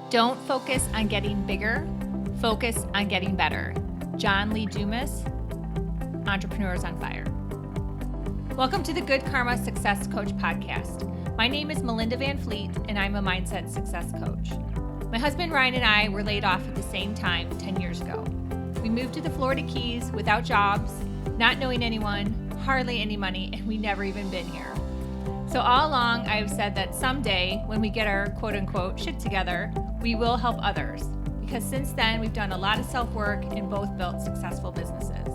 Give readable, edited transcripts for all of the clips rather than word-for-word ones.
Don't focus on getting bigger, focus on getting better. Lee Dumas, Entrepreneurs on Fire. Welcome to the Good Karma Success Coach podcast. My name is Melinda Van Fleet, and I'm a mindset success coach. My husband Ryan and I were laid off at the same time 10 years ago. We moved to the Florida Keys without jobs, not knowing anyone, hardly any money, and we never even been here. So all along, I've said that someday, when we get our quote-unquote shit together, we will help others. Because since then, we've done a lot of self-work and both built successful businesses.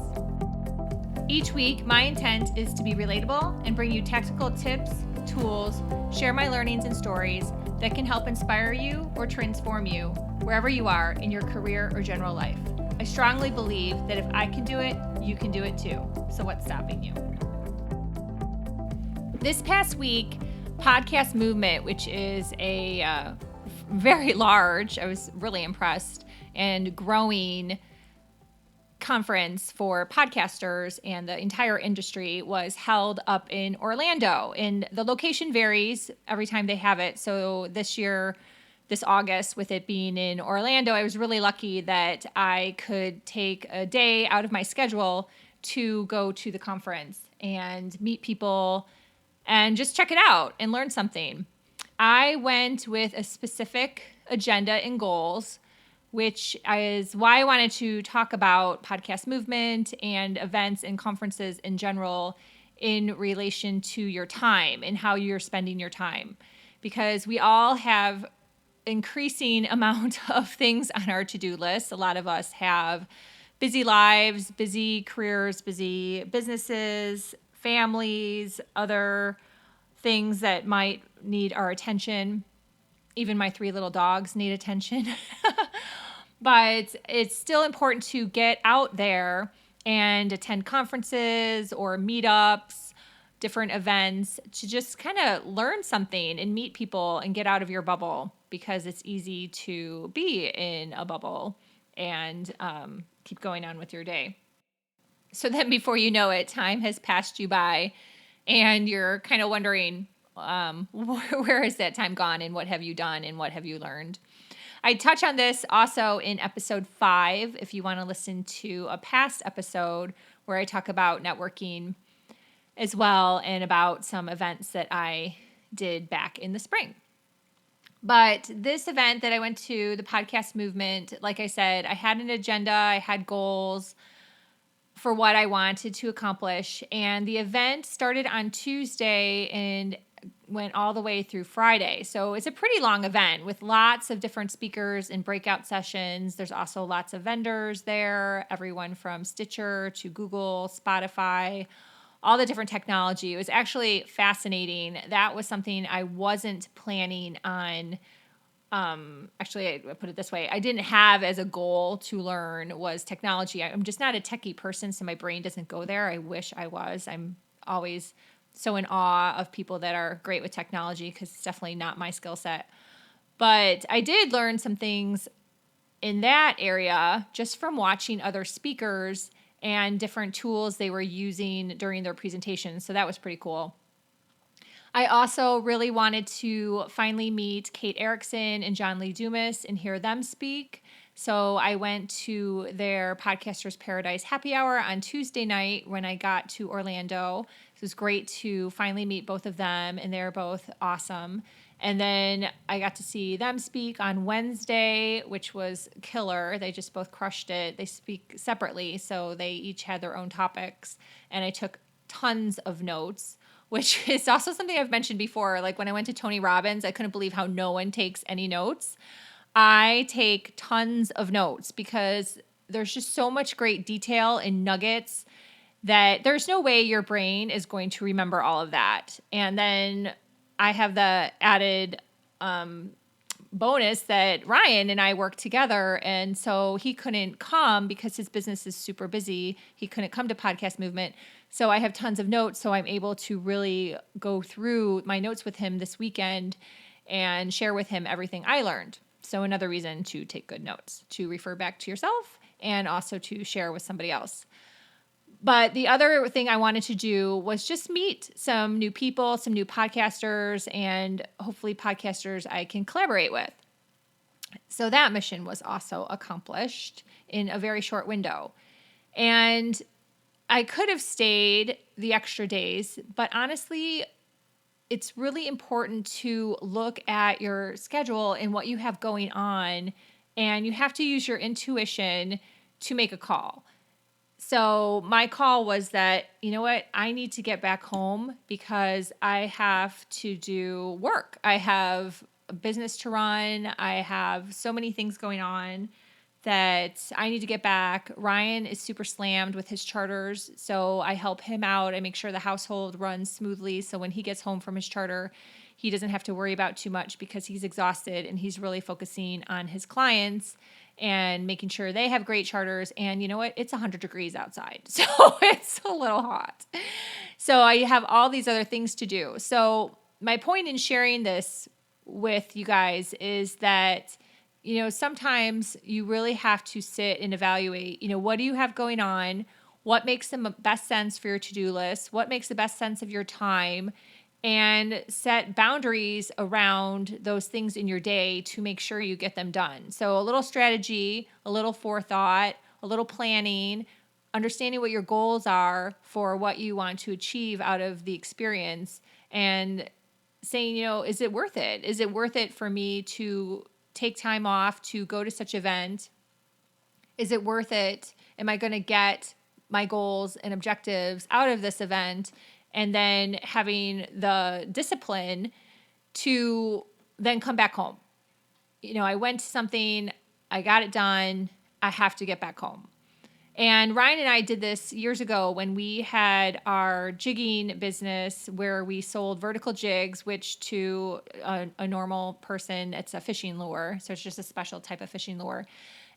Each week, my intent is to be relatable and bring you tactical tips, tools, share my learnings and stories that can help inspire you or transform you wherever you are in your career or general life. I strongly believe that if I can do it, you can do it too. So what's stopping you? This past week, Podcast Movement, which is a very large, I was really impressed, and growing conference for podcasters and the entire industry, was held up in Orlando. And the location varies every time they have it. So this year, this August, with it being in Orlando, I was really lucky that I could take a day out of my schedule to go to the conference and meet people and just check it out and learn something. I went with a specific agenda and goals, which is why I wanted to talk about podcast movement and events and conferences in general in relation to your time and how you're spending your time. Because we all have increasing amount of things on our to-do list. A lot of us have busy lives, busy careers, busy businesses, families, other things that might need our attention. Even my 3 little dogs need attention. But it's still important to get out there and attend conferences or meetups, different events, to just kind of learn something and meet people and get out of your bubble, because it's easy to be in a bubble and keep going on with your day. So then before you know it, time has passed you by and you're kind of wondering, where has that time gone and what have you done and what have you learned? I touch on this also in episode 5, if you want to listen to a past episode where I talk about networking as well and about some events that I did back in the spring. But this event that I went to, the podcast movement, like I said, I had an agenda, I had goals for what I wanted to accomplish. And the event started on Tuesday and went all the way through Friday. So it's a pretty long event with lots of different speakers and breakout sessions. There's also lots of vendors there, everyone from Stitcher to Google, Spotify, all the different technology. It was actually fascinating. That was something I wasn't planning on. Actually, I put it this way. I didn't have as a goal to learn was technology. I'm just not a techie person, so my brain doesn't go there. I wish I was. I'm always so in awe of people that are great with technology, because it's definitely not my skill set. But I did learn some things in that area just from watching other speakers and different tools they were using during their presentations. So that was pretty cool. I also really wanted to finally meet Kate Erickson and Lee Dumas and hear them speak. So I went to their Podcasters Paradise happy hour on Tuesday night when I got to Orlando. It was great to finally meet both of them, and they're both awesome. And then I got to see them speak on Wednesday, which was killer. They just both crushed it. They speak separately, so they each had their own topics, and I took tons of notes, which is also something I've mentioned before. Like when I went to Tony Robbins, I couldn't believe how no one takes any notes. I take tons of notes because there's just so much great detail and nuggets that there's no way your brain is going to remember all of that. And then I have the added bonus that Ryan and I work together, and so he couldn't come because his business is super busy. He couldn't come to Podcast Movement. So I have tons of notes, so I'm able to really go through my notes with him this weekend and share with him everything I learned. So another reason to take good notes, to refer back to yourself and also to share with somebody else. But the other thing I wanted to do was just meet some new people, some new podcasters, and hopefully podcasters I can collaborate with. So that mission was also accomplished in a very short window. And I could have stayed the extra days, but honestly, it's really important to look at your schedule and what you have going on, and you have to use your intuition to make a call. So my call was that, you know what, I need to get back home because I have to do work. I have a business to run. I have so many things going on that I need to get back. Ryan is super slammed with his charters, so I help him out. I make sure the household runs smoothly, so when he gets home from his charter, he doesn't have to worry about too much because he's exhausted and he's really focusing on his clients and making sure they have great charters. And you know what? It's 100 degrees outside, so it's a little hot. So I have all these other things to do. So my point in sharing this with you guys is that, you know, sometimes you really have to sit and evaluate, you know, what do you have going on? What makes the best sense for your to-do list? What makes the best sense of your time? And set boundaries around those things in your day to make sure you get them done. So a little strategy, a little forethought, a little planning, understanding what your goals are for what you want to achieve out of the experience, and saying, you know, is it worth it? Is it worth it for me to take time off to go to such event? Is it worth it? Am I going to get my goals and objectives out of this event? And then having the discipline to then come back home. You know, I went to something, I got it done, I have to get back home. And Ryan and I did this years ago when we had our jigging business where we sold vertical jigs, which to a normal person, it's a fishing lure. So it's just a special type of fishing lure.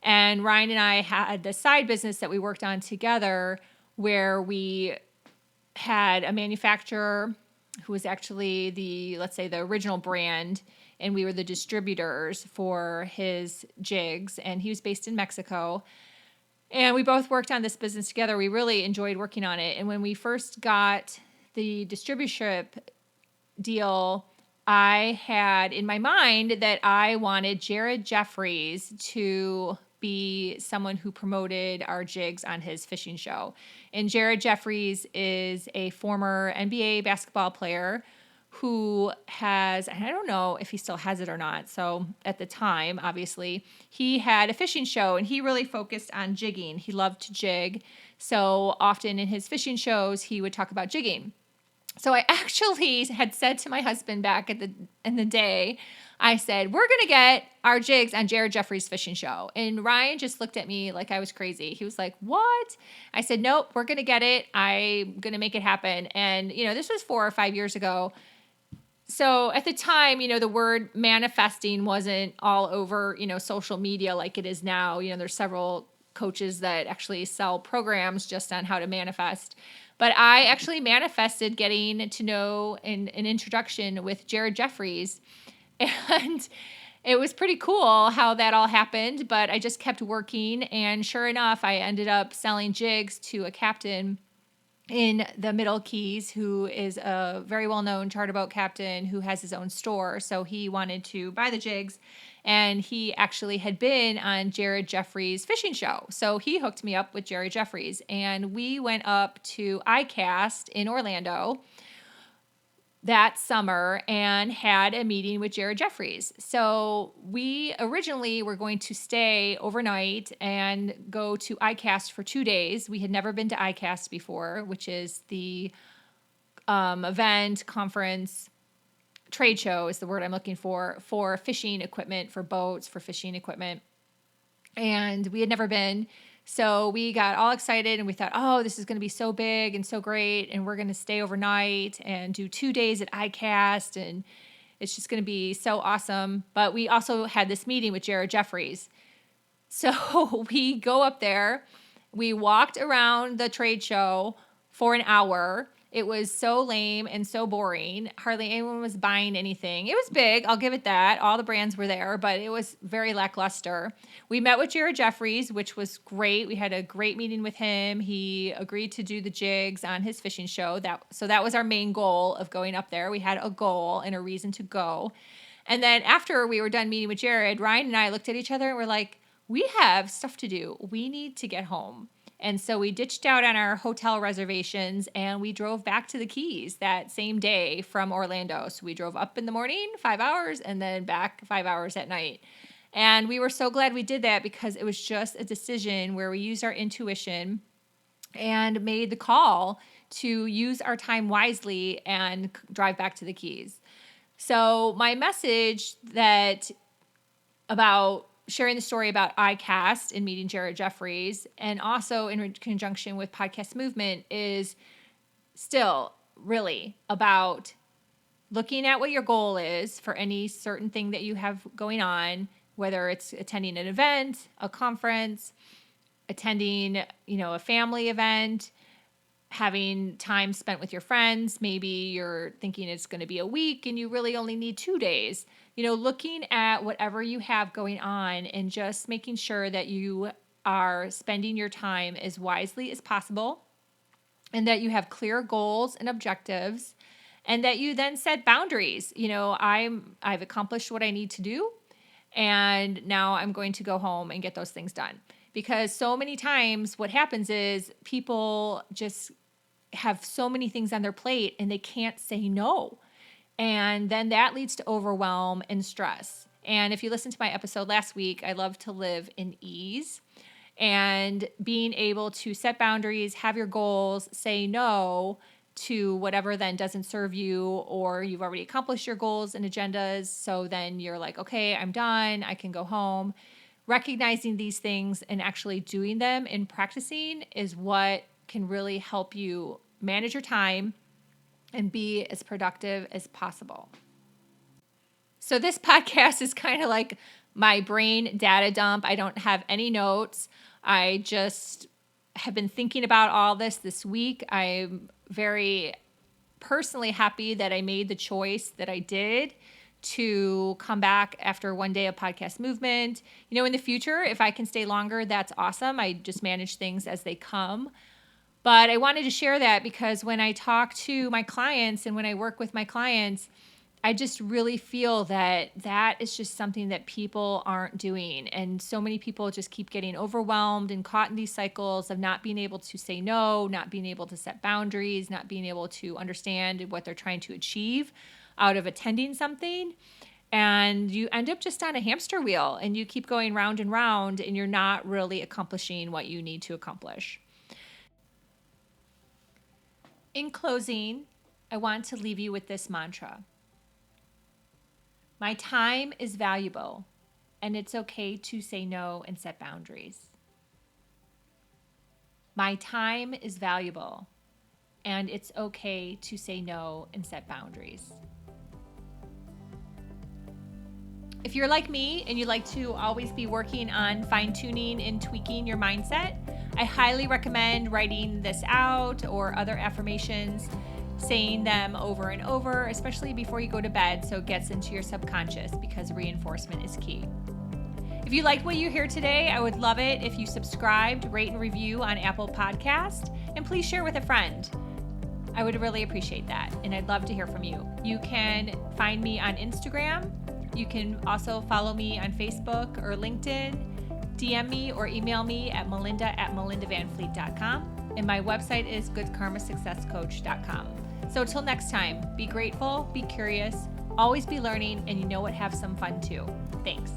And Ryan and I had the side business that we worked on together where we had a manufacturer who was actually let's say the original brand, and we were the distributors for his jigs, and he was based in Mexico. And we both worked on this business together. We really enjoyed working on it. And when we first got the distributorship deal, I had in my mind that I wanted Jared Jeffries to be someone who promoted our jigs on his fishing show. And Jared Jeffries is a former NBA basketball player who has, I don't know if he still has it or not. So at the time, obviously, he had a fishing show and he really focused on jigging. He loved to jig. So often in his fishing shows, he would talk about jigging. So I actually had said to my husband back in the day, I said, we're going to get our jigs on Jared Jeffries' fishing show. And Ryan just looked at me like I was crazy. He was like, what? I said, nope, we're going to get it. I'm going to make it happen. And, you know, this was 4 or 5 years ago. So at the time, you know, the word manifesting wasn't all over, you know, social media like it is now. You know, there's several coaches that actually sell programs just on how to manifest. But I actually manifested getting to know an introduction with Jared Jeffries. And it was pretty cool how that all happened. But I just kept working. And sure enough, I ended up selling jigs to a captain in the Middle Keys who is a very well-known charter boat captain who has his own store. So he wanted to buy the jigs, and he actually had been on Jared Jeffries' fishing show. So he hooked me up with Jared Jeffries, and we went up to iCast in Orlando that summer and had a meeting with Jared Jeffries. So we originally were going to stay overnight and go to iCast for 2 days. We had never been to iCast before, which is the event, conference, trade show is the word I'm looking for fishing equipment, for boats, for fishing equipment. And we had never been. So we got all excited and we thought, oh, this is going to be so big and so great. And we're going to stay overnight and do 2 days at iCast. And it's just going to be so awesome. But we also had this meeting with Jared Jeffries. So we go up there. We walked around the trade show for an hour. It was so lame and so boring. Hardly anyone was buying anything. It was big, I'll give it that. All the brands were there, but it was very lackluster. We met with Jared Jeffries, which was great. We had a great meeting with him. He agreed to do the jigs on his fishing show. So that was our main goal of going up there. We had a goal and a reason to go. And then after we were done meeting with Jared, Ryan and I looked at each other and we're like, we have stuff to do. We need to get home. And so we ditched out on our hotel reservations and we drove back to the Keys that same day from Orlando. So we drove up in the morning, 5 hours, and then back 5 hours at night. And we were so glad we did that because it was just a decision where we used our intuition and made the call to use our time wisely and drive back to the Keys. So my message that about sharing the story about iCast and meeting Jared Jeffries, and also in conjunction with Podcast Movement, is still really about looking at what your goal is for any certain thing that you have going on, whether it's attending an event, a conference, attending, a family event, having time spent with your friends. Maybe you're thinking it's going to be a week and you really only need 2 days. Looking at whatever you have going on and just making sure that you are spending your time as wisely as possible and that you have clear goals and objectives and that you then set boundaries. I've accomplished what I need to do and now I'm going to go home and get those things done. Because so many times what happens is people just have so many things on their plate and they can't say no. And then that leads to overwhelm and stress. And if you listen to my episode last week, I love to live in ease. And being able to set boundaries, have your goals, say no to whatever then doesn't serve you, or you've already accomplished your goals and agendas. So then you're like, okay, I'm done. I can go home. Recognizing these things and actually doing them and practicing is what can really help you manage your time and be as productive as possible. So this podcast is kind of like my brain data dump. I don't have any notes. I just have been thinking about all this week. I'm very personally happy that I made the choice that I did to come back after one day of Podcast Movement. In the future, if I can stay longer, that's awesome. I just manage things as they come. But I wanted to share that because when I talk to my clients and when I work with my clients, I just really feel that is just something that people aren't doing. And so many people just keep getting overwhelmed and caught in these cycles of not being able to say no, not being able to set boundaries, not being able to understand what they're trying to achieve out of attending something. And you end up just on a hamster wheel and you keep going round and round and you're not really accomplishing what you need to accomplish. In closing, I want to leave you with this mantra. My time is valuable, and it's okay to say no and set boundaries. My time is valuable, and it's okay to say no and set boundaries. If you're like me and you like to always be working on fine-tuning and tweaking your mindset, I highly recommend writing this out or other affirmations, saying them over and over, especially before you go to bed, so it gets into your subconscious because reinforcement is key. If you liked what you hear today, I would love it if you subscribed, rate, and review on Apple Podcast, and please share with a friend. I would really appreciate that, and I'd love to hear from you. You can find me on Instagram. You can also follow me on Facebook or LinkedIn, DM me or email me at melinda@melindavanfleet.com. And my website is goodkarmasuccesscoach.com. So until next time, be grateful, be curious, always be learning, and have some fun too. Thanks.